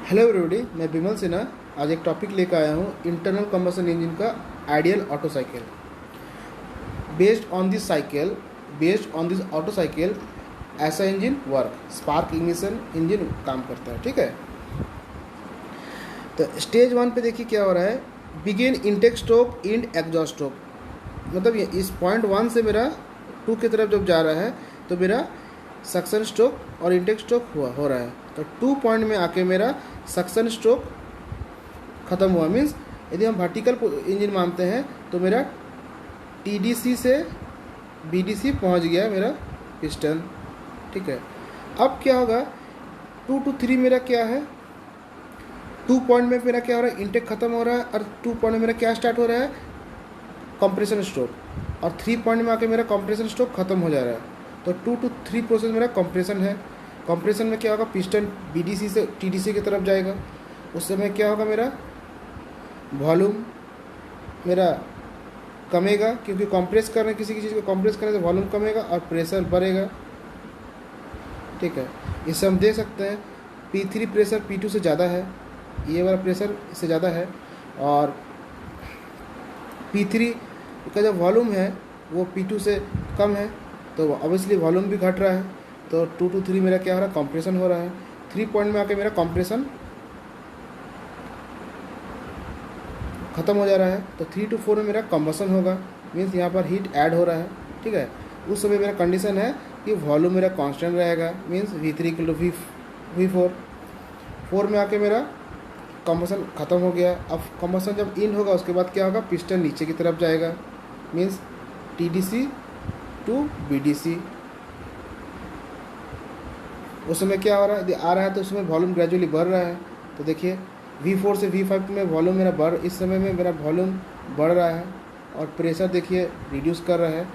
Hello everybody, मैं बिमल सिन्हा आज एक टॉपिक लेकर आया हूँ इंटरनल कंबशन इंजन का ideal auto cycle. Based on this auto cycle ऐसा engine work spark ignition engine काम करता है। ठीक है, तो स्टेज 1 पे देखिए क्या हो रहा है। Begin intake stroke end exhaust stroke, मतलब ये इस पॉइंट 1 से मेरा 2 की तरफ जब जा रहा है तो मेरा सक्शन स्ट्रोक और इनटेक स्ट्रोक हो रहा है। तो 2 पॉइंट में आके मेरा सक्शन स्ट्रोक ख़त्म हुआ। मीन्स यदि हम वर्टिकल इंजन मानते हैं तो मेरा टीडीसी से बीडीसी पहुंच गया मेरा पिस्टन। ठीक है, अब क्या होगा 2 to 3 मेरा क्या है, 2 पॉइंट में मेरा क्या हो रहा है, इनटेक ख़त्म हो रहा है और 2 पॉइंट में मेरा क्या स्टार्ट हो रहा है, कंप्रेशन स्ट्रोक, और 3 पॉइंट में आके मेरा कंप्रेशन स्ट्रोक ख़त्म हो जा रहा है। तो 2 to 3 प्रोसेस मेरा कंप्रेशन है। कंप्रेशन में क्या होगा, पिस्टन बीडीसी से टीडीसी की तरफ जाएगा। उस समय क्या होगा, मेरा वॉल्यूम मेरा कमेगा, क्योंकि कंप्रेस करने किसी चीज़ को कंप्रेस करने से वॉल्यूम कमेगा और प्रेशर बढ़ेगा। ठीक है, इससे हम देख सकते हैं P3 प्रेशर P2 से ज़्यादा है, ये वाला प्रेशर इससे ज़्यादा है, और P3 का जो वॉल्यूम है वो P2 से कम है, तो ऑब्वियसली वॉल्यूम भी घट रहा है। तो 2 to 3 मेरा क्या हो रहा है, कंप्रेशन हो रहा है। 3 पॉइंट में आके मेरा कंप्रेशन ख़त्म हो जा रहा है। तो 3 to 4 में मेरा कंबसन होगा, मीन्स यहाँ पर हीट ऐड हो रहा है। ठीक है, उस समय मेरा कंडीशन है कि वॉल्यूम मेरा कांस्टेंट रहेगा, मीन्स V3 = V4। 4 में आके मेरा कंबसन ख़त्म हो गया। अब कंबसन जब इन होगा उसके बाद क्या होगा, पिस्टन नीचे की तरफ जाएगा, मीन्स TDC to BDC। उस समय क्या हो रहा है, यदि आ रहा है तो उसमें वॉल्यूम ग्रेजुअली बढ़ रहा है। तो देखिए V4 से V5 में वॉल्यूम मेरा इस समय में मेरा वॉल्यूम बढ़ रहा है और प्रेशर देखिए रिड्यूस कर रहा है।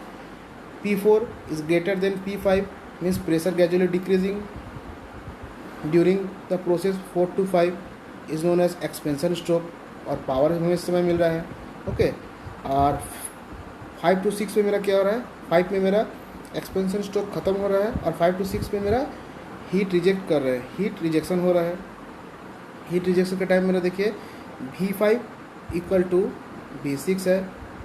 P4 is greater than P5, means pressure gradually decreasing during the process. 4 to 5 is known as expansion stroke, और पावर हमें इस समय मिल रहा है। ओके, और 5 to 6 में मेरा क्या हो रहा है, 5 में मेरा एक्सपेंशन स्ट्रोक ख़त्म हो रहा है और 5 to 6 में मेरा हीट रिजेक्ट कर रहे हैं, हीट रिजेक्शन हो रहा है। हीट रिजेक्शन के टाइम मेरा देखिए V5 = V6 है,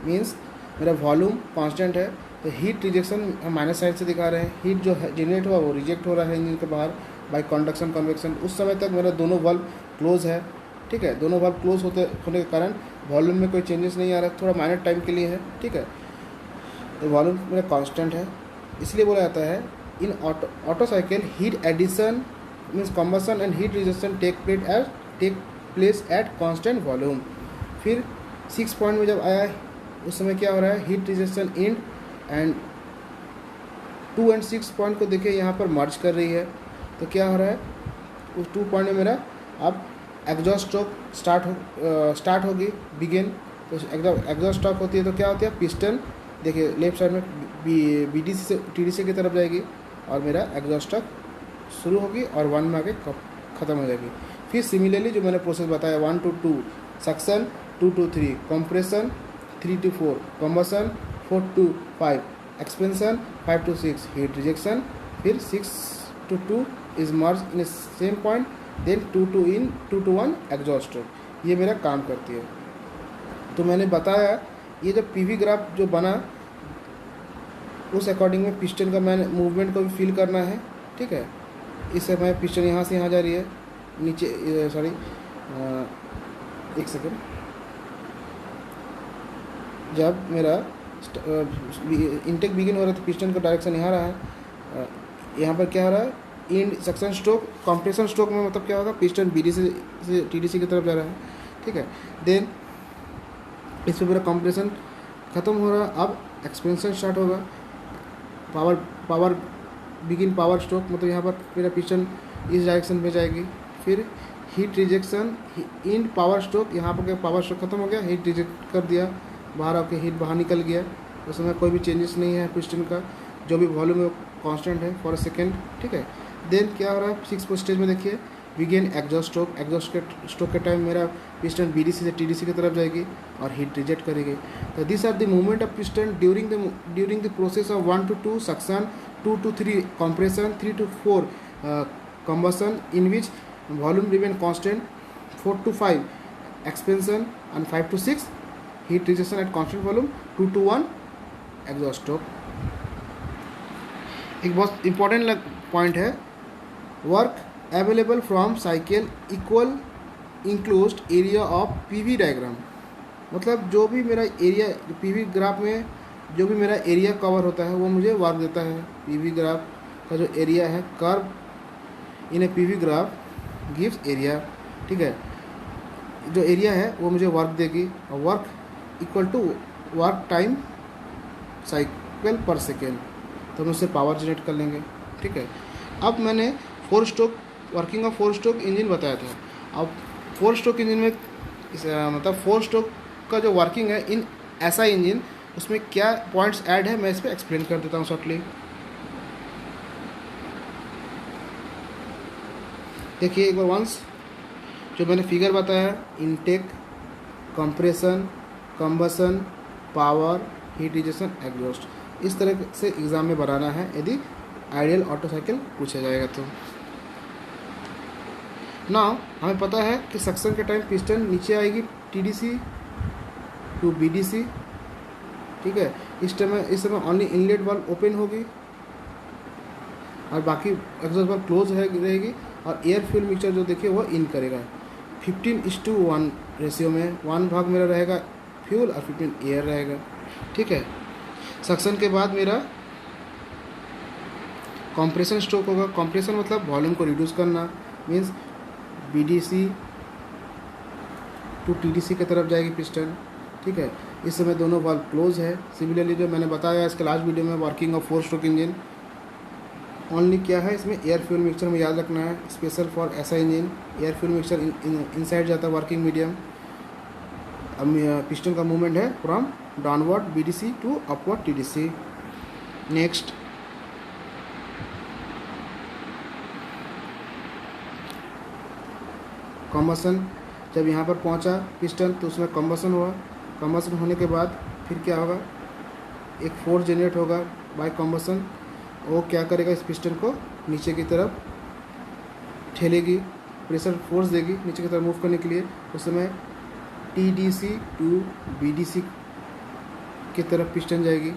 मीन्स मेरा वॉल्यूम कांस्टेंट है। तो हीट रिजेक्शन हम माइनस साइड से दिखा रहे हैं, हीट जो है जनरेट हुआ वो रिजेक्ट हो रहा है इंजन के बाहर बाय कंडक्शन कन्वेक्शन। उस समय तक मेरा दोनों वाल्व क्लोज है। ठीक है, दोनों वाल्व क्लोज होने के कारण वॉल्यूम में कोई चेंजेस नहीं आ रहा है, थोड़ा माइनर टाइम के लिए है। ठीक है, तो वॉल्यूम मेरा कांस्टेंट है, इसलिए बोला जाता है in auto cycle heat addition means combustion and heat rejection take place at constant volume. फिर 6 पॉइंट में जब आया उस समय क्या हो रहा है, heat rejection end and 2 and 6 point को देखिए यहाँ पर मर्ज कर रही है। तो क्या हो रहा है, उस 2 पॉइंट में मेरा अब एग्जॉस्ट स्ट्रोक स्टार्ट होगी, बिगिन। तो एग्जॉस्ट स्ट्रोक होती है तो क्या होती है, पिस्टन देखिए लेफ्ट साइड में BDC से TDC की तरफ जाएगी और मेरा एग्जॉस्ट स्ट्रोक शुरू होगी और 1 में आके ख़त्म हो जाएगी। फिर सिमिलरली जो मैंने प्रोसेस बताया 1 to 2 suction, 2 to 3 compression, 3 to 4 combustion, 4 to 5 expansion, 5 to 6 heat rejection, फिर 6 to 2 is merge in same point, then 2 to 1 exhaust stroke. ये मेरा काम करती है। तो मैंने बताया ये जब PV ग्राफ जो बना उस अकॉर्डिंग में पिस्टन का मैंने मूवमेंट को भी फील करना है। ठीक है, इस समय पिस्टन यहाँ से यहाँ जा रही है नीचे, सॉरी एक सेकेंड, जब मेरा इनटेक बिगिन हो रहा है तो पिस्टन का डायरेक्शन यहाँ रहा है। यहाँ पर क्या हो रहा है, इन सक्शन स्ट्रोक कंप्रेशन स्ट्रोक में मतलब क्या होगा, पिस्टन BDC से TDC की तरफ जा रहा है। ठीक है, देन इस पर मेरा कंप्रेशन ख़त्म हो रहा है, अब एक्सपेंशन स्टार्ट होगा। पावर बिगिन पावर स्ट्रोक, मतलब यहाँ पर मेरा पिस्टन इस डायरेक्शन में जाएगी। फिर हीट रिजेक्शन इन पावर स्ट्रोक, यहाँ पर पावर स्ट्रोक खत्म हो गया, हीट रिजेक्ट कर दिया, बाहर आके हीट बाहर निकल गया। उस समय कोई भी चेंजेस नहीं है पिस्टन का, जो भी वॉल्यूम है वो कांस्टेंट है फॉर अ सेकेंड। ठीक है, देन क्या हो रहा है 6 स्टेज में देखिए बिगिन एग्जॉस्ट स्ट्रोक के टाइम मेरा पिस्टन BDC से TDC की तरफ जाएगी और हीट रिजेक्ट करेगी। तो this are the movement of piston during the process of 1 to 2 suction, 2 to 3 compression, 3 to 4 combustion, in which volume remain constant, 4 to 5 expansion and 5 to 6 heat rejection eight constant volume, 2 to 1 exhaust stroke. एक बहुत important point है, work available from cycle equal enclosed area of PV diagram. मतलब जो भी मेरा area PV graph में जो भी मेरा एरिया कवर होता है वो मुझे वर्क देता है। पीवी ग्राफ का जो एरिया है, कर्व इन ए पीवी ग्राफ गिव्स एरिया, ठीक है। जो एरिया है वो मुझे वर्क देगी, और work equal to work time cycle पर सेकेंड, तो हम उससे पावर जनरेट कर लेंगे, ठीक है। अब मैंने 4 stroke working of 4 stroke engine बताया था। अब 4 स्ट्रोक इंजन में मतलब 4 स्ट्रोक का जो वर्किंग है इन ऐसा इंजन, उसमें क्या पॉइंट्स ऐड है मैं इस पर एक्सप्लेन कर देता हूँ शॉर्टली। देखिए एक बार वंस जो मैंने फिगर बताया, intake, compression, combustion, power, heat rejection, exhaust, इस तरह से एग्ज़ाम में बनाना है यदि आइडियल ऑटो साइकिल पूछा जाएगा तो। नाउ हमें पता है कि सक्शन के टाइम पिस्टन नीचे आएगी टीडीसी टू बीडीसी, ठीक है। इस समय ओनली इनलेट वाल्व ओपन होगी और बाकी एग्जॉस्ट वाल्व क्लोज रहेगी, और एयर फ्यूल मिक्सचर जो देखिए वो इन करेगा 15:1 रेशियो में। 1 भाग मेरा रहेगा फ्यूल और 15 एयर रहेगा, ठीक है। सक्शन के बाद मेरा कंप्रेशन स्ट्रोक होगा। कंप्रेशन मतलब वॉल्यूम को रिड्यूस करना, मीन्स बीडीसी टू टीडीसी की तरफ जाएगी पिस्टन, ठीक है। इस समय दोनों वाल्व क्लोज है। सिमिलरली जो मैंने बताया इसके लास्ट वीडियो में working of 4 stroke engine, only क्या है इसमें एयर फ्यूल मिक्सचर में याद रखना है, स्पेशल फॉर ऐसा engine air fuel mixture inside जाता है वर्किंग मीडियम। अब पिस्टन का मूवमेंट है from downward BDC to upward TDC. Next combustion, जब यहाँ पर पहुँचा पिस्टन तो उसमें कम्बसन हुआ। कम्बसन होने के बाद फिर क्या होगा, एक फोर्स जनरेट होगा बाय कम्बसन। वो क्या करेगा, इस पिस्टन को नीचे की तरफ ठेलेगी, प्रेशर फोर्स देगी नीचे की तरफ मूव करने के लिए। उस समय टीडीसी टू बीडीसी की तरफ पिस्टन जाएगी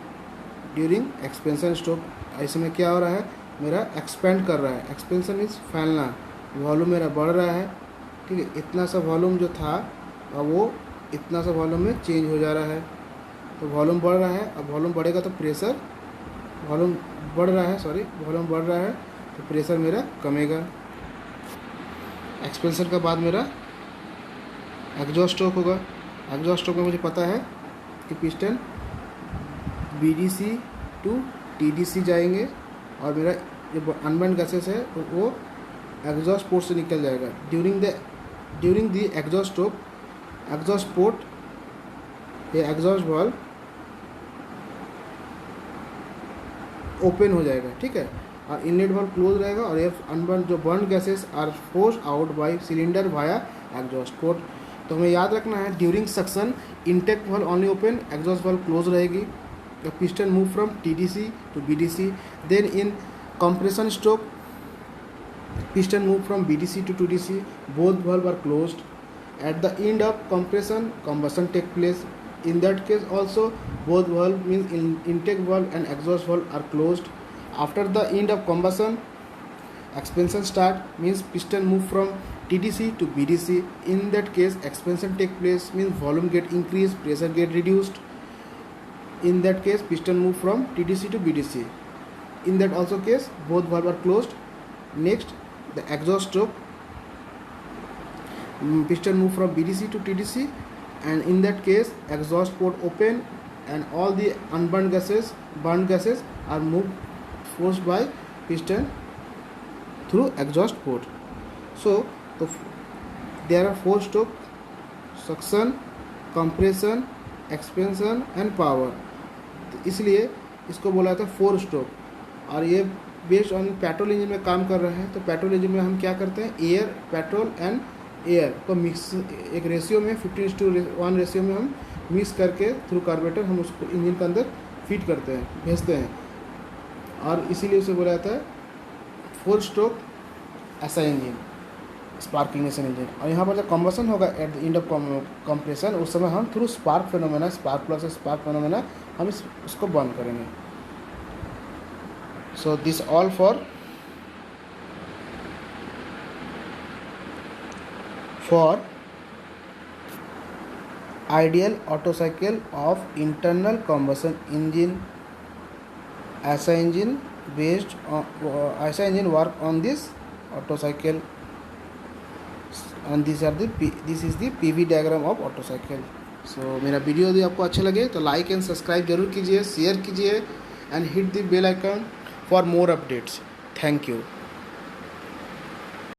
ड्यूरिंग एक्सपेंशन स्ट्रोक। इस समय क्या हो रहा है, मेरा एक्सपेंड कर रहा है। एक्सपेंशन मीन्स फैलना, वॉल्यूम मेरा बढ़ रहा है, ठीक है। इतना सा वॉल्यूम जो था अब वो इतना सा वॉल्यूम में चेंज हो जा रहा है, तो वॉल्यूम बढ़ रहा है। अब वॉल्यूम बढ़ेगा तो प्रेशर, वॉल्यूम बढ़ रहा है तो प्रेशर मेरा कमेगा। एक्सपेंशन के बाद मेरा एग्जॉस्ट स्ट्रोक होगा। एग्जॉस्ट स्ट्रोक में मुझे पता है कि पिस्टन बीडीसी टू टीडीसी जाएंगे और मेरा जो अनबर्न्ड गैसेस है वो एग्जॉस्ट पोर्ट से निकल जाएगा। During the exhaust stroke, exhaust port या एग्जॉस्ट वाल्व ओपन हो जाएगा, ठीक है, और इनलेट वाल्व क्लोज रहेगा, और ये अनबर्न जो burn gases are force out by cylinder via exhaust port. तो हमें याद रखना है during suction intake valve only open, exhaust valve close रहेगी। The piston move from TDC to BDC. Then in compression stroke piston move from BDC to TDC, both valves are closed. At the end of compression, combustion take place. In that case also both valve means intake valve and exhaust valve are closed. After the end of combustion, expansion start means piston move from TDC to BDC. In that case expansion take place means volume get increased, pressure get reduced. In that case piston move from TDC to BDC. In that also case both valves are closed. Next the exhaust stroke, piston move from BDC to TDC, and in that case exhaust port open and all the unburned gases, burned gases are moved forced by piston through exhaust port. So there are 4 stroke: suction, compression, expansion and power. तो इसलिए इसको बोला था 4 stroke, और ये based on petrol engine में काम कर रहे हैं। तो पेट्रोल इंजन में हम क्या करते हैं, एयर, पेट्रोल एंड एयर को मिक्स एक रेशियो में 15:1 रेशियो में हम मिक्स करके थ्रू कार्बोरेटर हम उसको इंजन के अंदर फीड करते हैं, भेजते हैं, और इसीलिए उसे बोला जाता है 4 स्ट्रोक ऐसा इंजन। Spark ignition engine. और यहाँ पर जब कम्बसन होगा at the end of compression, उस समय हम through spark phenomena, spark plus spark phenomena हम उसको बंद करेंगे। So this all for ideal auto cycle of internal combustion engine. ऐसा इंजन ऐसा engine work on this auto cycle, and this is the PV diagram of auto cycle. So मेरा video यदि आपको अच्छा लगे तो लाइक एंड सब्सक्राइब जरूर कीजिए, शेयर कीजिए and hit the bell icon for more updates. Thank you.